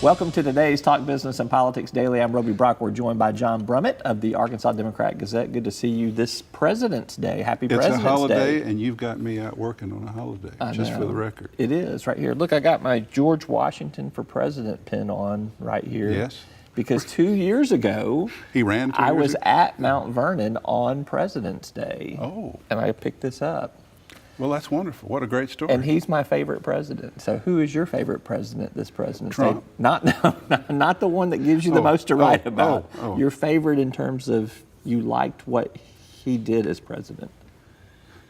Welcome to today's Talk Business and Politics Daily. I'm Roby Brock. We're joined by John Brummett of the Arkansas Democrat-Gazette. Good to see you this President's Day. Happy President's Day. It's a holiday, and you've got me out working on a holiday, just for the record. It is, right here. Look, I got my George Washington for President pin on right here. Yes. Because 2 years ago, he ran. I was at Mount Vernon on President's Day. Oh. And I picked this up. Well, that's wonderful. What a great story. And he's my favorite president. So who is your favorite president this President's Day? Trump. Not the one that gives you the most to write about. Oh. Your favorite in terms of you liked what he did as president.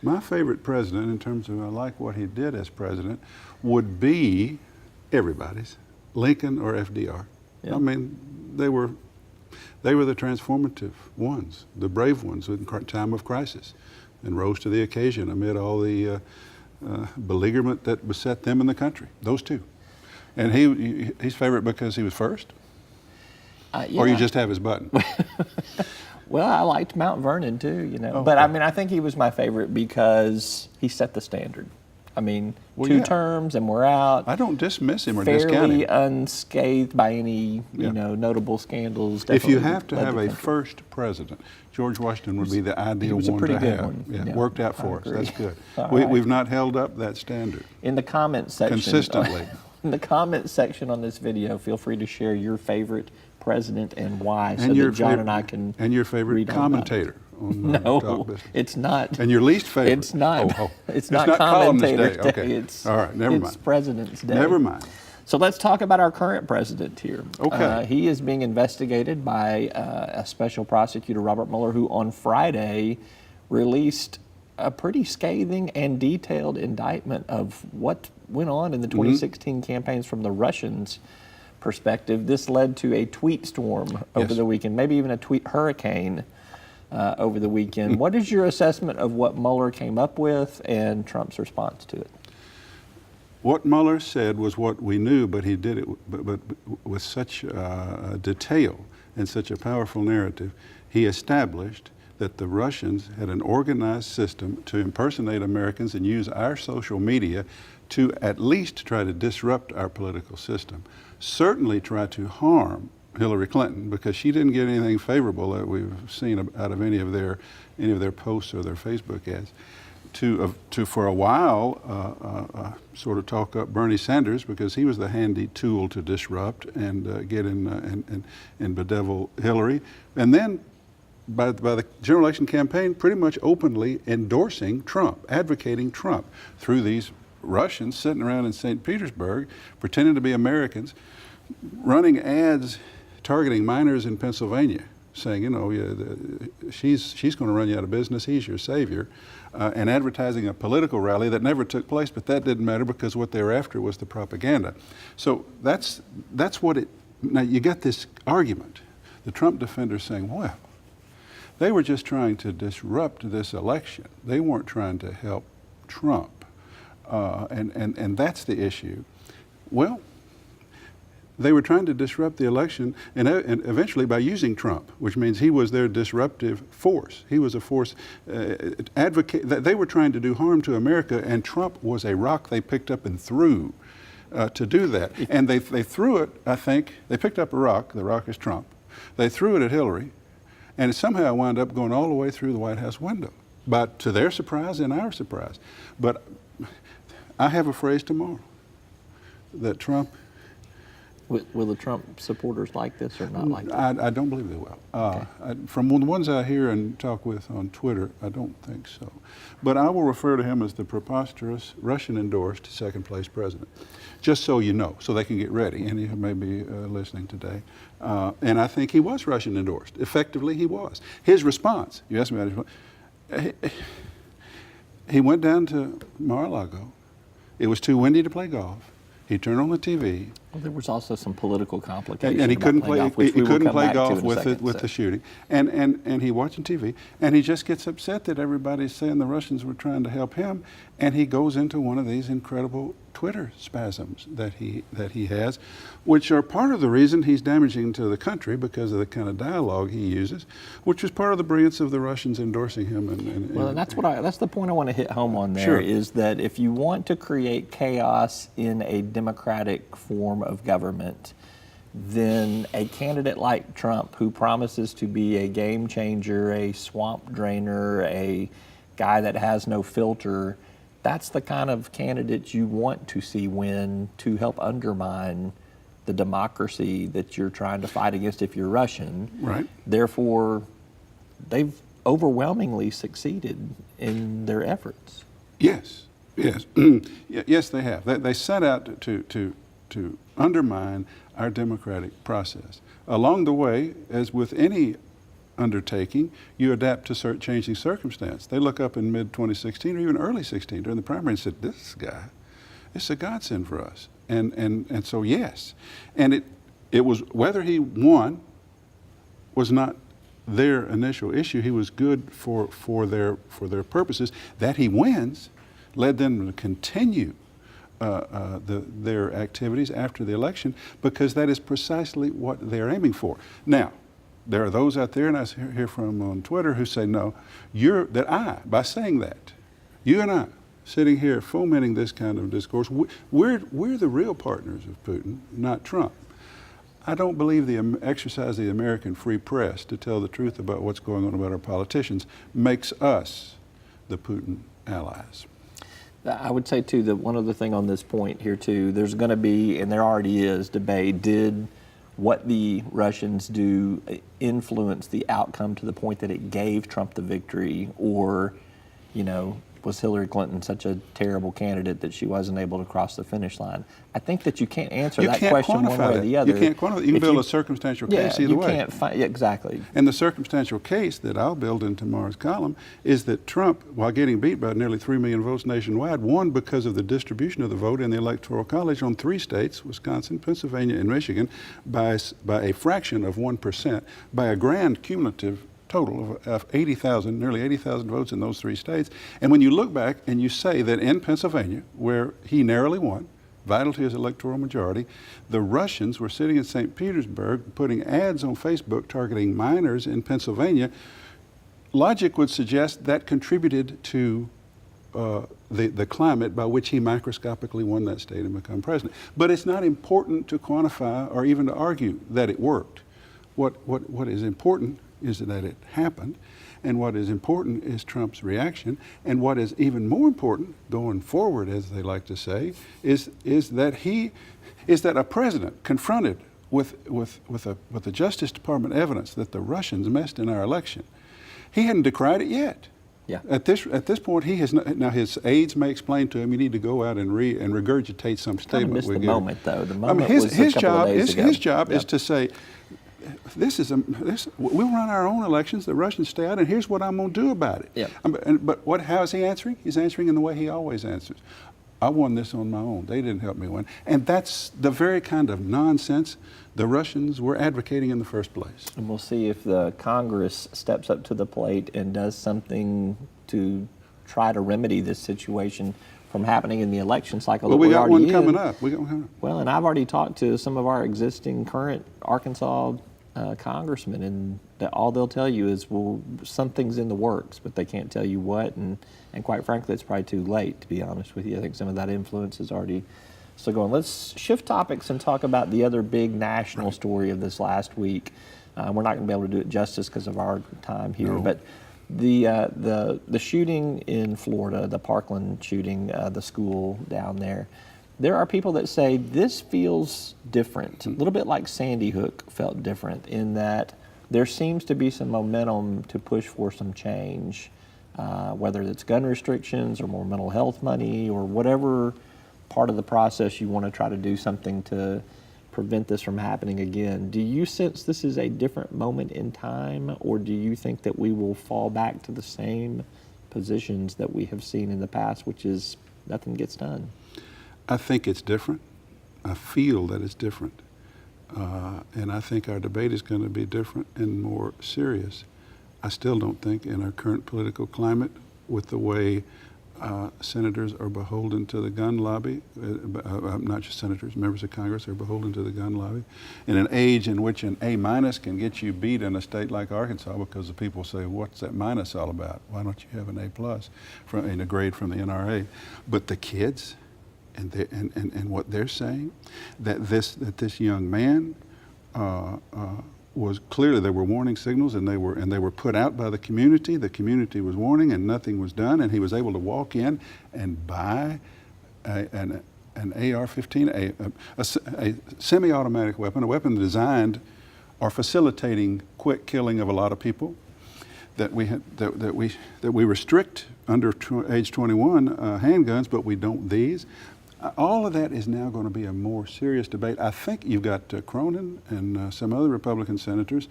My favorite president, in terms of I like what he did as president, would be everybody's, Lincoln or FDR. Yeah. I mean, they were the transformative ones, the brave ones in time of crisis, and rose to the occasion amid all the beleaguerment that beset them in the country. Those two. And he's favorite because he was first? Yeah. Or you just have his button? Well, I liked Mount Vernon too, you know. Oh, but okay. I mean, I think he was my favorite because he set the standard. I mean, two terms and we're out. I don't dismiss him or discount fairly him. unscathed by any, notable scandals. If you have to have a first president, George Washington would be the ideal one to have. He was a pretty good one. Yeah, worked out for us. That's good. Right. We've not held up that standard. In the comments section. Consistently. In the comments section on this video, feel free to share your favorite president and why, so And that John and I can And your favorite read all commentator. On Talk No, Business. it's not. And your least favorite. It's not. Oh. It's not Columnist Commentator's Day. Okay. It's, all right, never it's mind. President's Day. Never mind. So let's talk about our current president here. Okay. He is being investigated by a special prosecutor, Robert Mueller, who on Friday released a pretty scathing and detailed indictment of what went on in the 2016 campaigns from the Russians' perspective. This led to a tweet storm over the weekend, maybe even a tweet hurricane over the weekend. What is your assessment of what Mueller came up with and Trump's response to it? What Mueller said was what we knew, but he did it but with such detail and such a powerful narrative. He established that the Russians had an organized system to impersonate Americans and use our social media to at least try to disrupt our political system. Certainly try to harm Hillary Clinton, because she didn't get anything favorable that we've seen out of any of their posts or their Facebook ads. To for a while sort of talk up Bernie Sanders, because he was the handy tool to disrupt and get in and bedevil Hillary, and then by the general election campaign, pretty much openly endorsing Trump, advocating Trump through these Russians sitting around in St. Petersburg, pretending to be Americans, running ads targeting minors in Pennsylvania, saying, she's going to run you out of business, he's your savior, and advertising a political rally that never took place, but that didn't matter because what they were after was the propaganda. So that's what it, now you got this argument, the Trump defenders saying, well, they were just trying to disrupt this election. They weren't trying to help Trump, and that's the issue. Well, they were trying to disrupt the election, and eventually by using Trump, which means he was their disruptive force. He was a force advocate. They were trying to do harm to America, and Trump was a rock they picked up and threw to do that. And they threw it, I think, they picked up a rock, the rock is Trump. They threw it at Hillary, and it somehow wound up going all the way through the White House window, but to their surprise and our surprise. But I have a phrase tomorrow, that Trump... Will the Trump supporters like this or not like this? I don't believe they will. Okay. From the ones I hear and talk with on Twitter, I don't think so. But I will refer to him as the preposterous Russian-endorsed second-place president, just so you know, so they can get ready. Any who may be listening today. And I think he was Russian-endorsed. Effectively, he was. His response, you asked me about his response, he went down to Mar-a-Lago. It was too windy to play golf. He turned on the TV. Well, there was also some political complications. And he couldn't play golf. He couldn't play golf with the shooting. And he watching TV, and he just gets upset that everybody's saying the Russians were trying to help him, and he goes into one of these incredible Twitter spasms that he has, which are part of the reason he's damaging to the country because of the kind of dialogue he uses, which was part of the brilliance of the Russians endorsing him. Well, and that's the point I want to hit home on there. Sure. Is that if you want to create chaos in a democratic form of government, then a candidate like Trump, who promises to be a game changer, a swamp drainer, a guy that has no filter, that's the kind of candidate you want to see win to help undermine the democracy that you're trying to fight against if you're Russian. Right. Therefore, they've overwhelmingly succeeded in their efforts. Yes, yes, yes, they have. They set out to undermine our democratic process. Along the way, as with any undertaking, you adapt to changing circumstance. They look up in mid-2016 or even early 16 during the primary and said, this guy, it's a godsend for us. And so yes, and it was, whether he won was not their initial issue. He was good for their purposes. That he wins led them to continue their activities after the election, because that is precisely what they're aiming for. Now, there are those out there, and I hear from on Twitter, who say, no, by saying that, you and I, sitting here fomenting this kind of discourse, we're the real partners of Putin, not Trump. I don't believe the exercise of the American free press to tell the truth about what's going on about our politicians makes us the Putin allies. I would say, too, that one other thing on this point here, too, there's going to be, and there already is, debate, did what the Russians do influence the outcome to the point that it gave Trump the victory, or, was Hillary Clinton such a terrible candidate that she wasn't able to cross the finish line? I think that you can't answer that question one way or the other. You can't quantify it. You can build a circumstantial case either way. Exactly. And the circumstantial case that I'll build in tomorrow's column is that Trump, while getting beat by nearly 3 million votes nationwide, won because of the distribution of the vote in the Electoral College on 3 states, Wisconsin, Pennsylvania, and Michigan, by a fraction of 1%, by a grand cumulative total of 80,000, nearly 80,000 votes in those 3 states. And when you look back and you say that in Pennsylvania, where he narrowly won, vital to his electoral majority, the Russians were sitting in St. Petersburg putting ads on Facebook targeting minors in Pennsylvania, logic would suggest that contributed to the climate by which he microscopically won that state and become president. But it's not important to quantify or even to argue that it worked. What is important is that it happened, and what is important is Trump's reaction, and what is even more important going forward, as they like to say, is that a president confronted with the Justice Department evidence that the Russians messed in our election, he hadn't decried it yet. Yeah. At this point, he has not. Now his aides may explain to him, you need to go out and regurgitate some statement. Missed we the give. moment, though. The moment his was a couple job of days ago. His job is to say, we'll run our own elections, the Russians stay out, and here's what I'm going to do about it. Yep. How is he answering? He's answering in the way he always answers. I won this on my own. They didn't help me win. And that's the very kind of nonsense the Russians were advocating in the first place. And we'll see if the Congress steps up to the plate and does something to try to remedy this situation from happening in the election cycle. Well, that we got one coming in. up. Well, and I've already talked to some of our existing current Arkansas congressmen, and all they'll tell you is, well, something's in the works, but they can't tell you what, and quite frankly, it's probably too late, to be honest with you. I think some of that influence is already still going. Let's shift topics and talk about the other big national story of this last week. We're not going to be able to do it justice because of our time here, but the shooting in Florida, the Parkland shooting, the school down there, there are people that say this feels different, a little bit like Sandy Hook felt different, in that there seems to be some momentum to push for some change, whether it's gun restrictions or more mental health money or whatever part of the process you want to try to do something to prevent this from happening again. Do you sense this is a different moment in time, or do you think that we will fall back to the same positions that we have seen in the past, which is nothing gets done? I think it's different. I feel that it's different. And I think our debate is going to be different and more serious. I still don't think in our current political climate, with the way senators are beholden to the gun lobby, not just senators, members of Congress are beholden to the gun lobby, in an age in which an A- can get you beat in a state like Arkansas, because the people say, what's that minus all about? Why don't you have an A+ in a grade from the NRA? But the kids, and what they're saying, that this young man was clearly there were warning signals, and they were put out by the community. The community was warning, and nothing was done. And he was able to walk in and buy an AR-15, a semi-automatic weapon, a weapon designed or facilitating quick killing of a lot of people. That we restrict under age 21 handguns, but we don't these. All of that is now going to be a more serious debate. I think you've got Cronin and some other Republican senators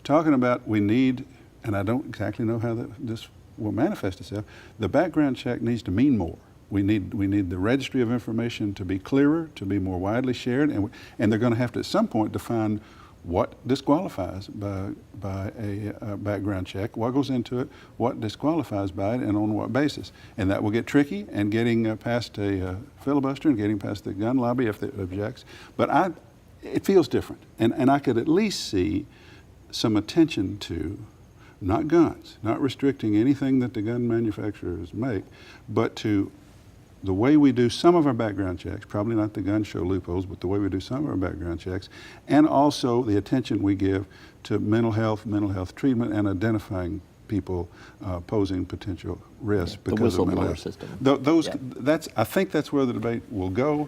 talking about we need, and I don't exactly know how this will manifest itself, the background check needs to mean more. We need the registry of information to be clearer, to be more widely shared, and they're going to have to at some point define what disqualifies by a background check, what goes into it, what disqualifies by it, and on what basis. And that will get tricky, and getting past a filibuster and getting past the gun lobby if it objects. But it feels different. And I could at least see some attention to, not guns, not restricting anything that the gun manufacturers make, but to the way we do some of our background checks, probably not the gun show loopholes, but the way we do some of our background checks, and also the attention we give to mental health treatment, and identifying people posing potential risk because of mental health. System. I think that's where the debate will go,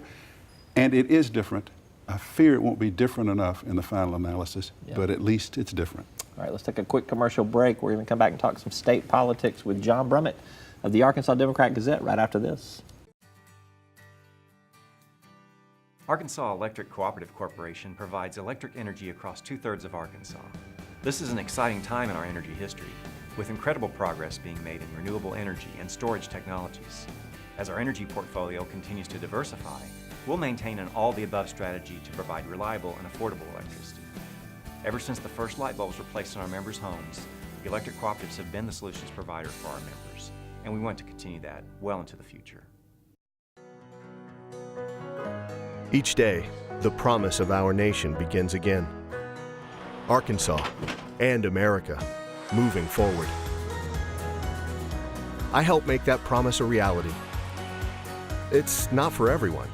and it is different. I fear it won't be different enough in the final analysis, but at least it's different. All right, let's take a quick commercial break. We're going to come back and talk some state politics with John Brummett of the Arkansas Democrat-Gazette right after this. Arkansas Electric Cooperative Corporation provides electric energy across 2/3 of Arkansas. This is an exciting time in our energy history, with incredible progress being made in renewable energy and storage technologies. As our energy portfolio continues to diversify, we'll maintain an all-the-above strategy to provide reliable and affordable electricity. Ever since the first light bulbs were placed in our members' homes, the electric cooperatives have been the solutions provider for our members, and we want to continue that well into the future. Each day, the promise of our nation begins again. Arkansas and America, moving forward. I help make that promise a reality. It's not for everyone,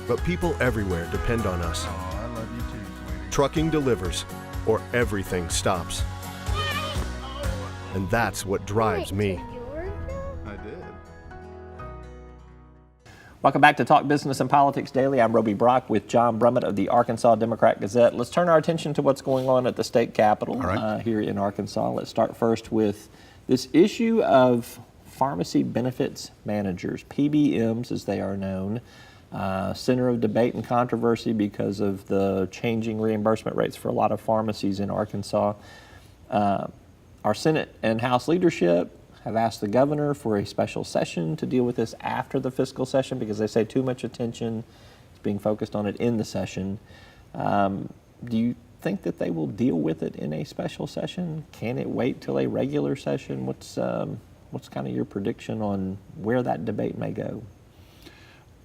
but people everywhere depend on us. Oh, I love you too, sweetie. Trucking delivers, or everything stops. And that's what drives me. I did. Welcome back to Talk Business and Politics Daily. I'm Roby Brock with John Brummett of the Arkansas Democrat-Gazette. Let's turn our attention to what's going on at the state capitol here in Arkansas. Let's start first with this issue of pharmacy benefits managers, PBMs as they are known, center of debate and controversy because of the changing reimbursement rates for a lot of pharmacies in Arkansas. Our Senate and House leadership have asked the governor for a special session to deal with this after the fiscal session because they say too much attention is being focused on it in the session. Do you think that they will deal with it in a special session? Can it wait till a regular session? What's kind of your prediction on where that debate may go?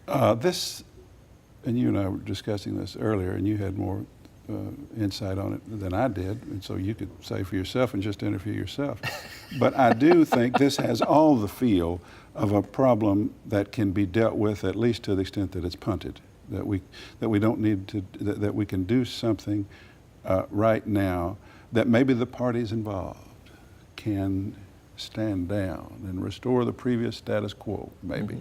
And you and I were discussing this earlier, and you had more insight on it than I did, and so you could say for yourself and just interview yourself. But I do think this has all the feel of a problem that can be dealt with, at least to the extent that it's punted. That we don't need to, that we can do something right now that maybe the parties involved can stand down and restore the previous status quo, maybe.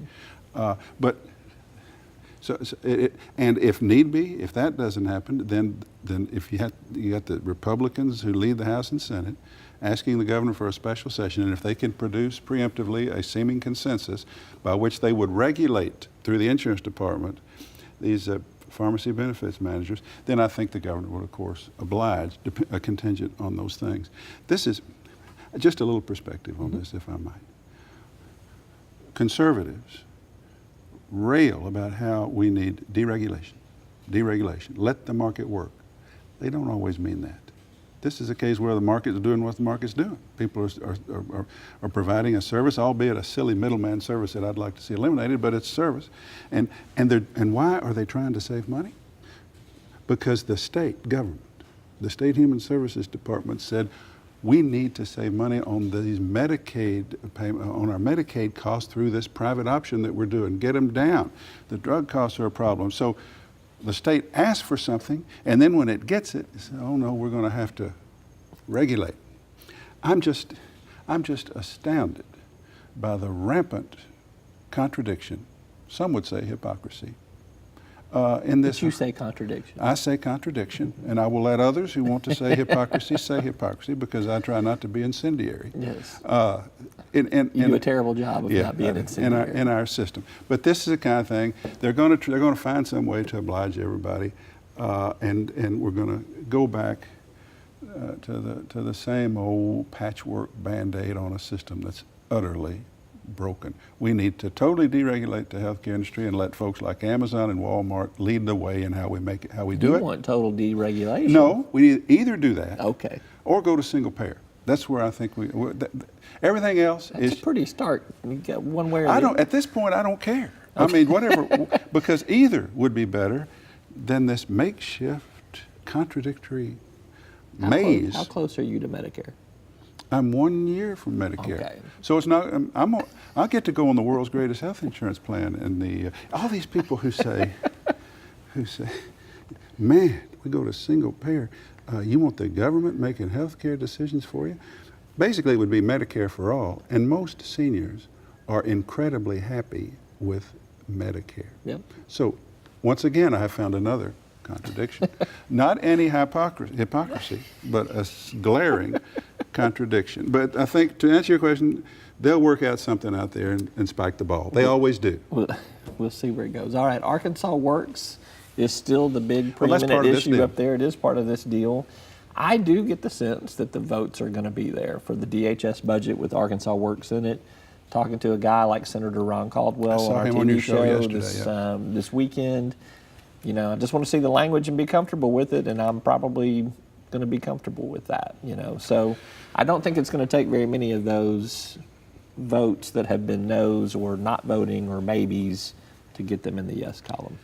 And if need be, if that doesn't happen, then if you got the Republicans who lead the House and Senate asking the governor for a special session, and if they can produce preemptively a seeming consensus by which they would regulate through the insurance department these pharmacy benefits managers, then I think the governor would, of course, oblige a contingent on those things. This is just a little perspective on this, if I might. Conservatives rail about how we need deregulation, let the market work. They don't always mean that. This is a case where the market is doing what the market's doing. People are providing a service, albeit a silly middleman service that I'd like to see eliminated, but it's service. And why are they trying to save money? Because the state government, the State Human Services Department said, we need to save money on these Medicaid on our Medicaid costs through this private option that we're doing. Get them down. The drug costs are a problem. So the state asks for something, and then when it gets it, it says, oh no, we're going to have to regulate. I'm just astounded by the rampant contradiction, some would say hypocrisy, in this. But you say contradiction. I say contradiction, and I will let others who want to say hypocrisy, because I try not to be incendiary. Yes. You do a terrible job of not being incendiary. In our system. But this is the kind of thing, they're going to find some way to oblige everybody, and we're going to go back to the same old patchwork Band-Aid on a system that's utterly broken. We need to totally deregulate the healthcare industry and let folks like Amazon and Walmart lead the way in how we make it, how we do it. You want total deregulation? No, we either do that, Okay. or go to single payer. That's where I think everything else That's is pretty stark. You get one way or I the don't. At this point, I don't care. I mean, whatever, because either would be better than this makeshift, contradictory maze. How close are you to Medicare? I'm 1 year from Medicare, Okay. so it's not. I'll get to go on the world's greatest health insurance plan, and all these people who say, man, we go to single payer. You want the government making health care decisions for you? Basically, it would be Medicare for all, and most seniors are incredibly happy with Medicare. Yep. So, once again, I have found another contradiction. Not any hypocrisy, but a glaring contradiction. But I think, to answer your question, they'll work out something out there and spike the ball. They always do. We'll see where it goes. All right, Arkansas Works is still the big Well, that's preeminent part of this issue deal. up there. It is part of this deal. I do get the sense that the votes are going to be there for the DHS budget with Arkansas Works in it. Talking to a guy like Senator Ron Caldwell I saw on our him TV on your show yesterday, this weekend. You know, I just want to see the language and be comfortable with it, and I'm probably going to be comfortable with that. You know, so I don't think it's going to take very many of those votes that have been no's or not voting or maybes to get them in the yes column.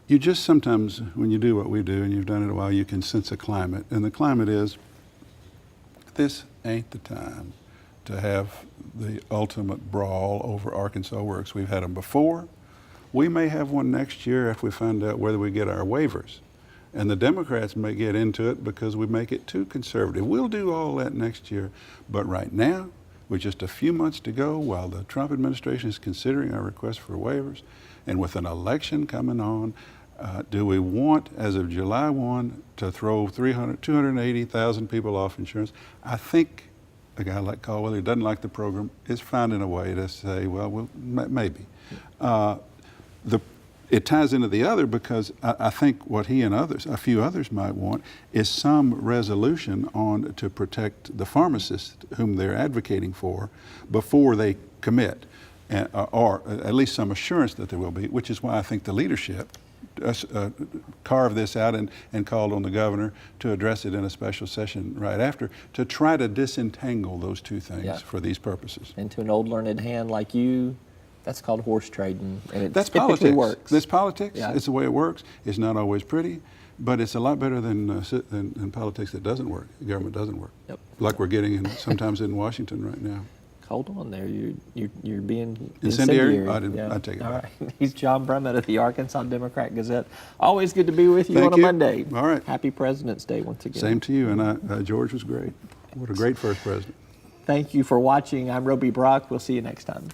You just sometimes, when you do what we do, and you've done it a while, you can sense a climate. And the climate is, this ain't the time to have the ultimate brawl over Arkansas Works. We've had them before. We may have one next year if we find out whether we get our waivers. And the Democrats may get into it because we make it too conservative. We'll do all that next year. But right now, with just a few months to go while the Trump administration is considering our request for waivers, and with an election coming on, do we want, as of July 1, to throw 280,000 people off insurance? I think a guy like Caldwell, who doesn't like the program, is finding a way to say, well, maybe. It ties into the other, because I think what he and others, a few others might want, is some resolution on to protect the pharmacists whom they're advocating for before they commit, or at least some assurance that there will be, which is why I think the leadership carved this out and called on the governor to address it in a special session right after, to try to disentangle those two things for these purposes. And to an old learned hand like you, that's called horse trading, and it That's typically politics. works. That's politics. Yeah. It's the way it works. It's not always pretty, but it's a lot better than politics that doesn't work. The government doesn't work. Yep. Like we're getting sometimes in Washington right now. Hold on there, you're being Incendiary? incendiary. I take it All back. right. He's John Brummett of the Arkansas Democrat-Gazette. Always good to be with you Thank on a you. Monday. All right. Happy President's Day once again. Same to you, and George was great. What a great first president. Thank you for watching. I'm Roby Brock. We'll see you next time.